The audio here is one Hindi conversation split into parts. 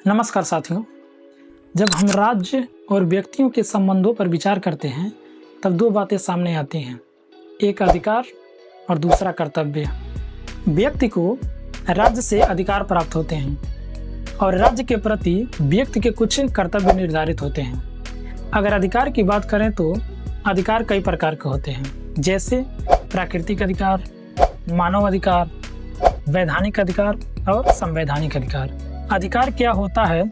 नमस्कार साथियों। जब हम राज्य और व्यक्तियों के संबंधों पर विचार करते हैं तब दो बातें सामने आती हैं, एक अधिकार और दूसरा कर्तव्य। व्यक्ति को राज्य से अधिकार प्राप्त होते हैं और राज्य के प्रति व्यक्ति के कुछ कर्तव्य निर्धारित होते हैं। अगर अधिकार की बात करें तो अधिकार कई प्रकार के होते हैं, जैसे प्राकृतिक अधिकार, मानव अधिकार, वैधानिक अधिकार और संवैधानिक अधिकार। अधिकार क्या होता है,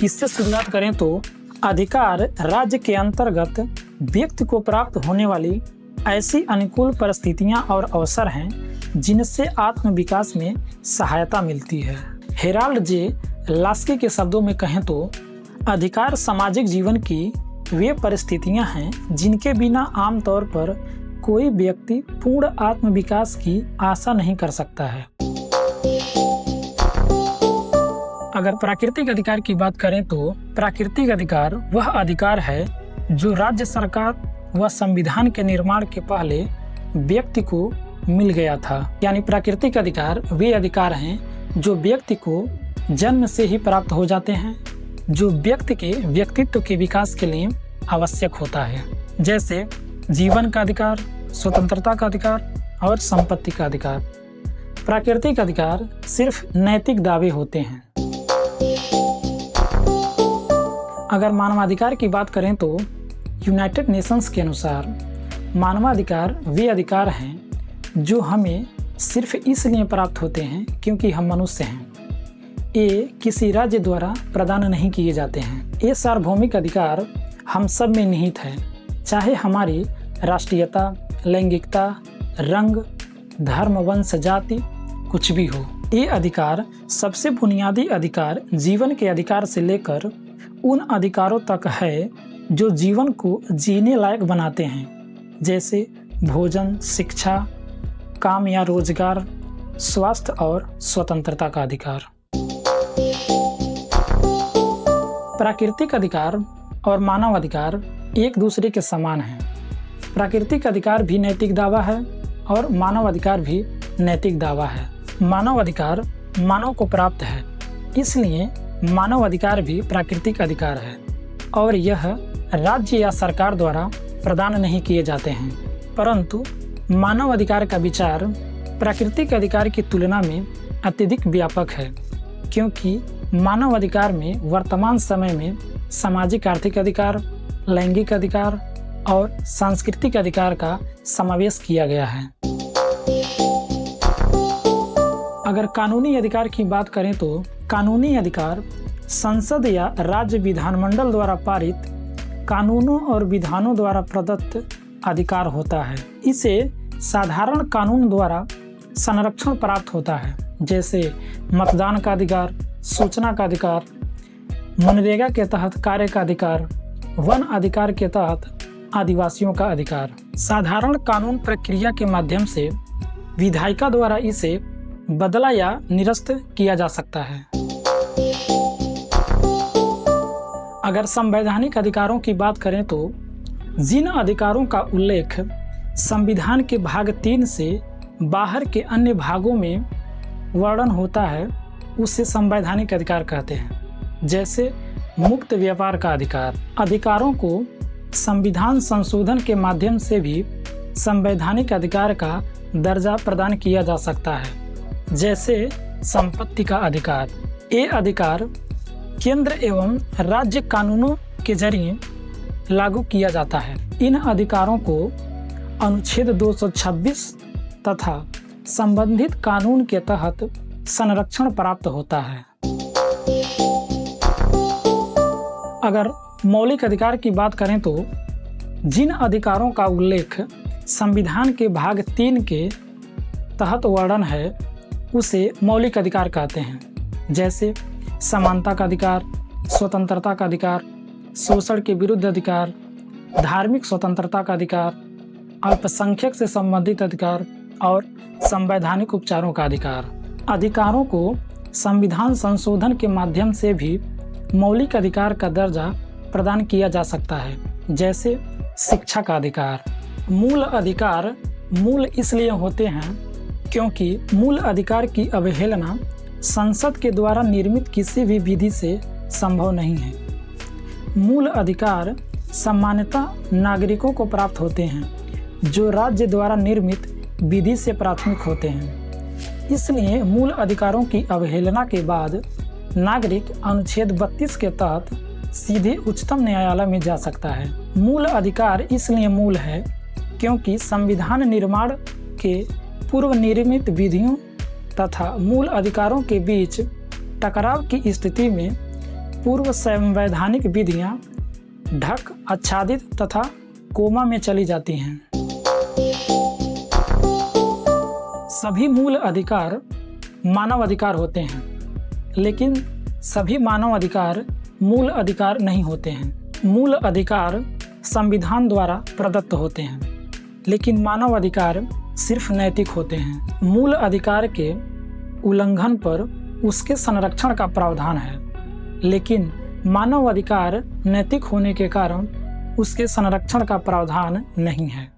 इससे शुरुआत करें तो अधिकार राज्य के अंतर्गत व्यक्ति को प्राप्त होने वाली ऐसी अनुकूल परिस्थितियां और अवसर हैं जिनसे आत्म विकास में सहायता मिलती है। हेराल्ड जे लास्की के शब्दों में कहें तो अधिकार सामाजिक जीवन की वे परिस्थितियां हैं जिनके बिना आमतौर पर कोई व्यक्ति पूर्ण आत्म विकास की आशा नहीं कर सकता है। अगर प्राकृतिक अधिकार की बात करें तो प्राकृतिक अधिकार वह अधिकार है जो राज्य सरकार व संविधान के निर्माण के पहले व्यक्ति को मिल गया था। यानी प्राकृतिक अधिकार वे अधिकार हैं जो व्यक्ति को जन्म से ही प्राप्त हो जाते हैं, जो व्यक्ति के व्यक्तित्व के विकास के लिए आवश्यक होता है, जैसे जीवन का अधिकार, स्वतंत्रता का अधिकार और संपत्ति का अधिकार। प्राकृतिक अधिकार सिर्फ नैतिक दावे होते हैं। अगर मानवाधिकार की बात करें तो यूनाइटेड नेशंस के अनुसार मानवाधिकार वे अधिकार हैं जो हमें सिर्फ इसलिए प्राप्त होते हैं क्योंकि हम मनुष्य हैं। ये किसी राज्य द्वारा प्रदान नहीं किए जाते हैं। ये सार्वभौमिक अधिकार हम सब में निहित है, चाहे हमारी राष्ट्रीयता, लैंगिकता, रंग, धर्म, वंश, जाति कुछ भी हो। ये अधिकार सबसे बुनियादी अधिकार जीवन के अधिकार से लेकर उन अधिकारों तक है जो जीवन को जीने लायक बनाते हैं, जैसे भोजन, शिक्षा, काम या रोजगार, स्वास्थ्य और स्वतंत्रता का अधिकार। प्राकृतिक अधिकार और मानव अधिकार एक दूसरे के समान हैं। प्राकृतिक अधिकार भी नैतिक दावा है और मानव अधिकार भी नैतिक दावा है। मानव अधिकार मानव को प्राप्त है, इसलिए मानव अधिकार भी प्राकृतिक अधिकार है और यह राज्य या सरकार द्वारा प्रदान नहीं किए जाते हैं। परंतु मानव अधिकार का विचार प्राकृतिक अधिकार की तुलना में अत्यधिक व्यापक है, क्योंकि मानव अधिकार में वर्तमान समय में सामाजिक आर्थिक अधिकार, लैंगिक अधिकार और सांस्कृतिक अधिकार का समावेश किया गया है। अगर कानूनी अधिकार की बात करें तो कानूनी अधिकार संसद या राज्य विधानमंडल द्वारा पारित कानूनों और विधानों द्वारा प्रदत्त अधिकार होता है। इसे साधारण कानून द्वारा संरक्षण प्राप्त होता है, जैसे मतदान का अधिकार, सूचना का अधिकार, मनरेगा के तहत कार्य का अधिकार, वन अधिकार के तहत आदिवासियों का अधिकार। साधारण कानून प्रक्रिया के माध्यम से विधायिका द्वारा इसे बदला या निरस्त किया जा सकता है। अगर संवैधानिक अधिकारों की बात करें तो जिन अधिकारों का उल्लेख संविधान के भाग 3 से बाहर के अन्य भागों में वर्णन होता है उसे संवैधानिक अधिकार कहते हैं, जैसे मुक्त व्यापार का अधिकार। अधिकारों को संविधान संशोधन के माध्यम से भी संवैधानिक अधिकार का दर्जा प्रदान किया जा सकता है, जैसे संपत्ति का अधिकार। ये अधिकार केंद्र एवं राज्य कानूनों के जरिए लागू किया जाता है। इन अधिकारों को अनुच्छेद 226 तथा संबंधित कानून के तहत संरक्षण प्राप्त होता है। अगर मौलिक अधिकार की बात करें तो जिन अधिकारों का उल्लेख संविधान के भाग 3 के तहत वर्णन है उसे मौलिक अधिकार कहते हैं, जैसे समानता का अधिकार, स्वतंत्रता का अधिकार, शोषण के विरुद्ध अधिकार, धार्मिक स्वतंत्रता का अधिकार, अल्पसंख्यक से संबंधित अधिकार और संवैधानिक उपचारों का अधिकार। अधिकारों को संविधान संशोधन के माध्यम से भी मौलिक अधिकार का दर्जा प्रदान किया जा सकता है, जैसे शिक्षा का अधिकार। मूल अधिकार मूल इसलिए होते हैं क्योंकि मूल अधिकार की अवहेलना संसद के द्वारा निर्मित किसी भी विधि से संभव नहीं है। मूल अधिकार सामान्यतः नागरिकों को प्राप्त होते हैं जो राज्य द्वारा निर्मित विधि से प्राथमिक होते हैं। इसलिए मूल अधिकारों की अवहेलना के बाद नागरिक अनुच्छेद 32 के तहत सीधे उच्चतम न्यायालय में जा सकता है। मूल अधिकार इसलिए मूल है क्योंकि संविधान निर्माण के पूर्व निर्मित विधियों तथा मूल अधिकारों के बीच टकराव की स्थिति में पूर्व संवैधानिक विधियां ढक, आच्छादित तथा कोमा में चली जाती हैं। सभी मूल अधिकार मानव अधिकार होते हैं, लेकिन सभी मानव अधिकार मूल अधिकार नहीं होते हैं। मूल अधिकार संविधान द्वारा प्रदत्त होते हैं, लेकिन मानव अधिकार सिर्फ नैतिक होते हैं। मूल अधिकार के उल्लंघन पर उसके संरक्षण का प्रावधान है, लेकिन मानव अधिकार नैतिक होने के कारण उसके संरक्षण का प्रावधान नहीं है।